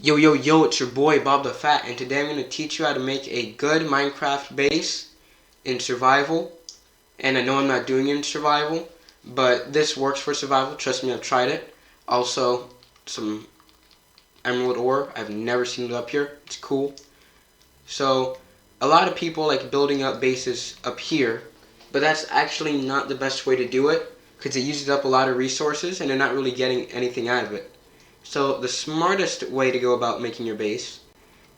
Yo, yo, yo, it's your boy Bob the Fat, and today I'm going to teach you how to make a good Minecraft base in survival. And I know I'm not doing it in survival, but this works for survival. Trust me, I've tried it. Also, some emerald ore. I've never seen it up here. It's cool. So, a lot of people like building up bases up here, but that's actually not the best way to do it because it uses up a lot of resources and they're not really getting anything out of it. So the smartest way to go about making your base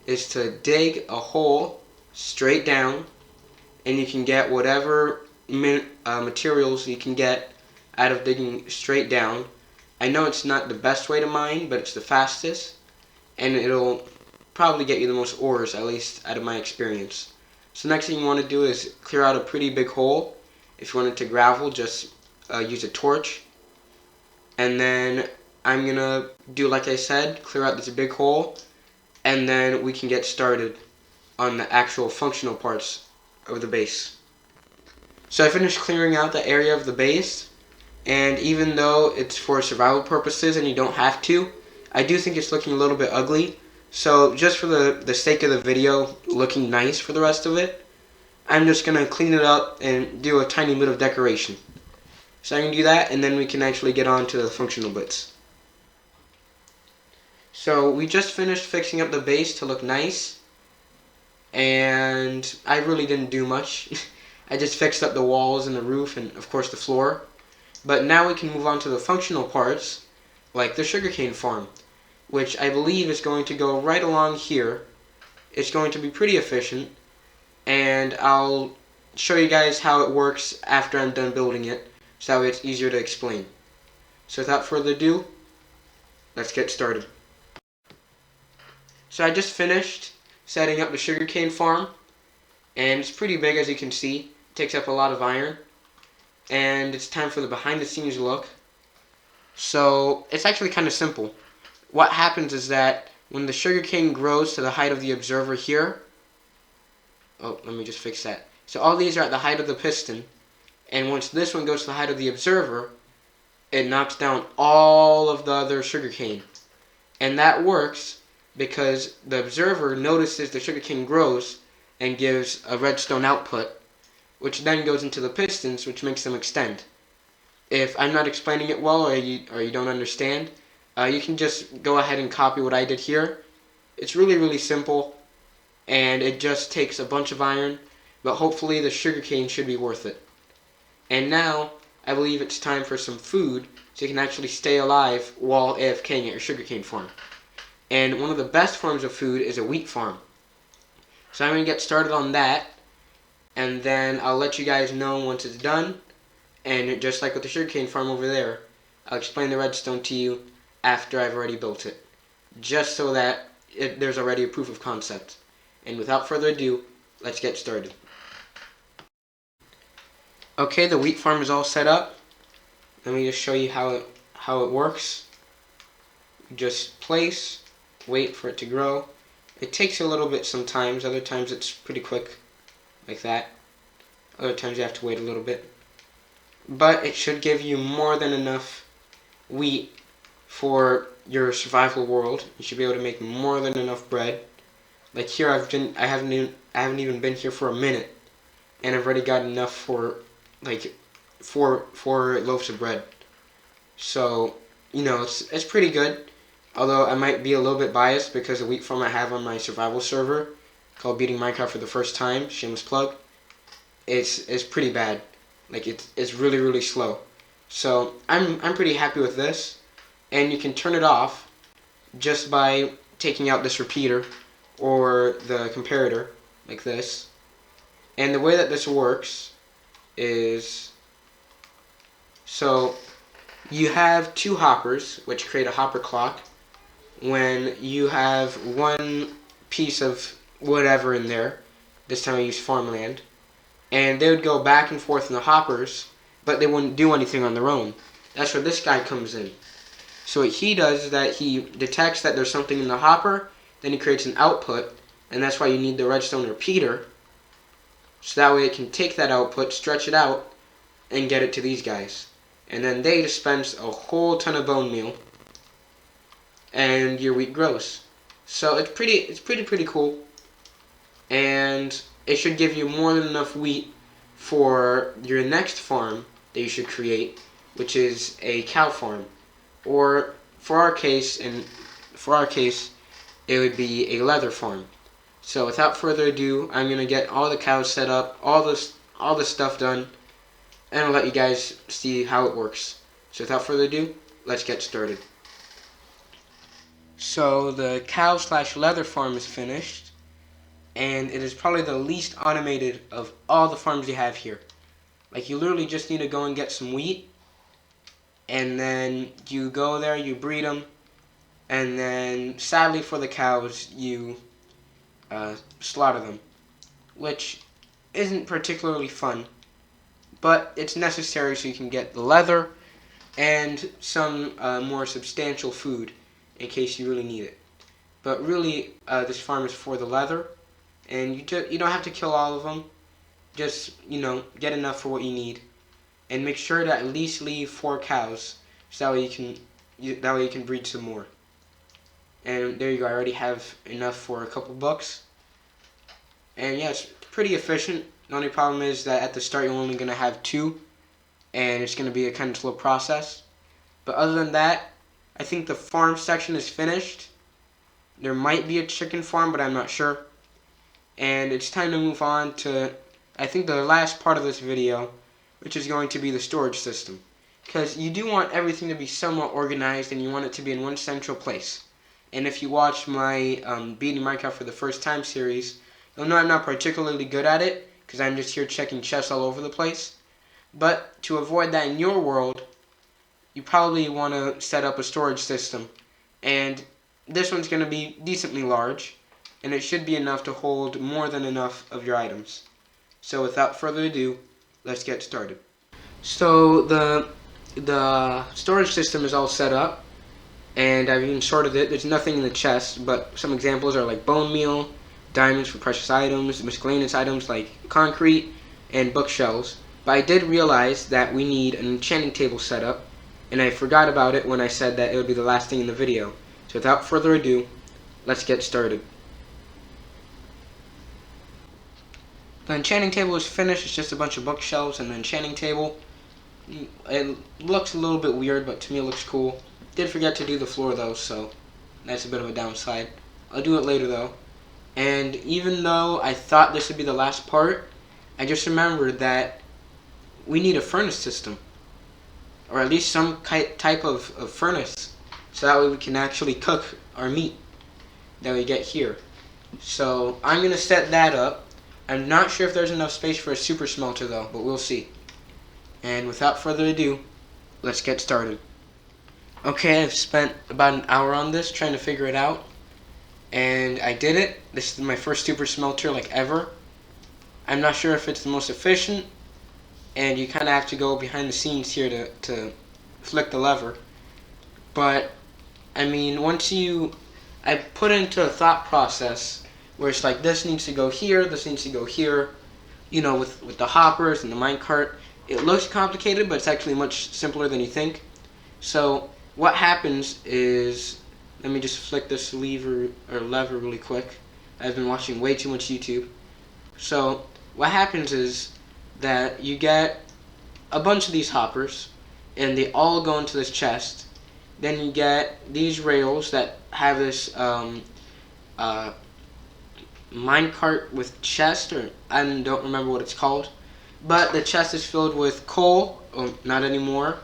is to dig a hole straight down, and you can get whatever materials you can get out of digging straight down. I know it's not the best way to mine, but it's the fastest, and it'll probably get you the most ores, at least out of my experience. So next thing you want to do is clear out a pretty big hole. If you want it to gravel, just use a torch, and then I'm going to do like I said, clear out this big hole, and then we can get started on the actual functional parts of the base. So I finished clearing out the area of the base, and even though it's for survival purposes and you don't have to, I do think it's looking a little bit ugly. So just for the sake of the video looking nice for the rest of it, I'm just going to clean it up and do a tiny bit of decoration. So I can do that, and then we can actually get on to the functional bits. So we just finished fixing up the base to look nice, and I really didn't do much. I just fixed up the walls and the roof and of course the floor. But now we can move on to the functional parts, like the sugarcane farm, which I believe is going to go right along here. It's going to be pretty efficient, and I'll show you guys how it works after I'm done building it, so that way it's easier to explain. So without further ado, let's get started. So I just finished setting up the sugarcane farm, and it's pretty big as you can see. It takes up a lot of iron, and it's time for the behind the scenes look. So it's actually kind of simple. What happens is that when the sugarcane grows to the height of the observer here, oh, let me just fix that. So all these are at the height of the piston, and once this one goes to the height of the observer, it knocks down all of the other sugarcane. And that works because the observer notices the sugarcane grows and gives a redstone output, which then goes into the pistons, which makes them extend. If I'm not explaining it well, or you don't understand, you can just go ahead and copy what I did here. It's really, really simple, and it just takes a bunch of iron, but hopefully the sugarcane should be worth it. And now, I believe it's time for some food, so you can actually stay alive while AFKing at your sugarcane farm. And one of the best forms of food is a wheat farm. So I'm going to get started on that, and then I'll let you guys know once it's done. And just like with the sugarcane farm over there, I'll explain the redstone to you after I've already built it, just so that there's already a proof of concept. And without further ado, let's get started. Okay, the wheat farm is all set up. Let me just show you how it works. Just place, wait for it to grow. It takes a little bit sometimes. Other times it's pretty quick, like that. Other times you have to wait a little bit. But it should give you more than enough wheat for your survival world. You should be able to make more than enough bread. Like here, I haven't even been here for a minute, and I've already got enough for like four loaves of bread. So it's pretty good. Although I might be a little bit biased because the wheat farm I have on my survival server called Beating Minecraft for the First Time, shameless plug, it's pretty bad. Like it's really, really slow. So I'm pretty happy with this, and you can turn it off just by taking out this repeater or the comparator like this. And the way that this works is, so you have two hoppers which create a hopper clock. When you have one piece of whatever in there, this time I used farmland, and they would go back and forth in the hoppers, but they wouldn't do anything on their own. That's where this guy comes in. So what he does is that he detects that there's something in the hopper, then he creates an output, and that's why you need the redstone repeater, so that way it can take that output, stretch it out, and get it to these guys. And then they dispense a whole ton of bone meal, and your wheat grows. So it's pretty cool, and it should give you more than enough wheat for your next farm that you should create, which is a cow farm, or for our case, it would be a leather farm. So without further ado, I'm gonna get all the cows set up, all the stuff done, and I'll let you guys see how it works. So without further ado, let's get started. So the cow/leather farm is finished, and it is probably the least automated of all the farms you have here. Like, you literally just need to go and get some wheat, and then you go there, you breed them, and then sadly for the cows, you slaughter them, which isn't particularly fun, but it's necessary so you can get the leather and some more substantial food in case you really need it. But really, this farm is for the leather, and you don't have to kill all of them. Just, get enough for what you need, and make sure to at least leave 4 cows, so that way you can breed some more. And there you go. I already have enough for a couple bucks. And yeah, it's pretty efficient. The only problem is that at the start you're only going to have 2, and it's going to be a kind of slow process. But other than that, I think the farm section is finished. There might be a chicken farm, but I'm not sure. And it's time to move on to, I think, the last part of this video, which is going to be the storage system. Because you do want everything to be somewhat organized, and you want it to be in one central place. And if you watch my Beating Minecraft for the First Time series, you'll know I'm not particularly good at it, because I'm just here checking chests all over the place. But to avoid that in your world, you probably want to set up a storage system. And this one's going to be decently large, and it should be enough to hold more than enough of your items. So without further ado, let's get started. So the storage system is all set up, and I've even sorted it. There's nothing in the chest, but some examples are like bone meal, diamonds for precious items, miscellaneous items like concrete, and bookshelves. But I did realize that we need an enchanting table set up, and I forgot about it when I said that it would be the last thing in the video. So without further ado, let's get started. The enchanting table is finished. It's just a bunch of bookshelves and an enchanting table. It looks a little bit weird, but to me it looks cool. Did forget to do the floor though, so that's a bit of a downside. I'll do it later though. And even though I thought this would be the last part, I just remembered that we need a furnace system. Or at least some type of furnace, so that way we can actually cook our meat that we get here. So I'm going to set that up. I'm not sure if there's enough space for a super smelter though, but we'll see. And without further ado, let's get started. Okay, I've spent about an hour on this trying to figure it out, and I did it. This is my first super smelter like ever. I'm not sure if it's the most efficient, and you kind of have to go behind the scenes here to flick the lever. But I mean, I put into a thought process where it's like, this needs to go here, this needs to go here, with the hoppers and the minecart. It looks complicated, but it's actually much simpler than you think. So what happens is, let me just flick this lever really quick. I've been watching way too much YouTube. So what happens is that you get a bunch of these hoppers, and they all go into this chest. Then you get these rails that have this minecart with chest, or I don't remember what it's called, but the chest is filled with coal, or not anymore,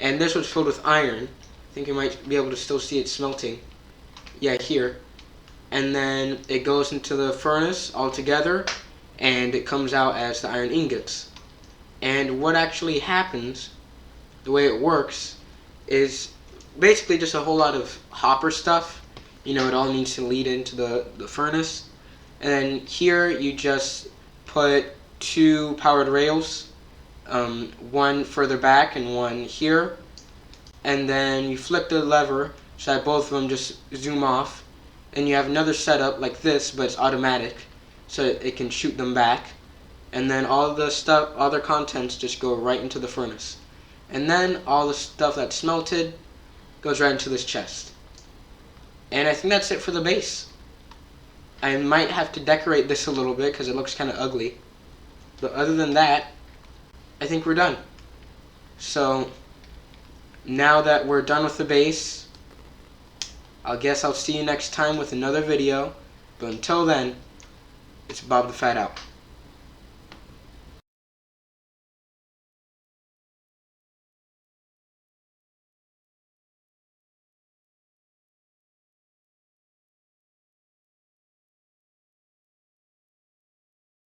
and this was filled with iron. I think you might be able to still see it smelting. Yeah, here. And then it goes into the furnace all together, and it comes out as the iron ingots. And what actually happens, the way it works, is basically just a whole lot of hopper stuff. It all needs to lead into the furnace. And then here you just put 2 powered rails, one further back and one here. And then you flick the lever so that both of them just zoom off. And you have another setup like this, but it's automatic, so it can shoot them back. And then all their contents just go right into the furnace. And then all the stuff that's smelted goes right into this chest. And I think that's it for the base. I might have to decorate this a little bit because it looks kind of ugly. But other than that, I think we're done. So now that we're done with the base, I guess I'll see you next time with another video. But until then, it's Bob the Fat out.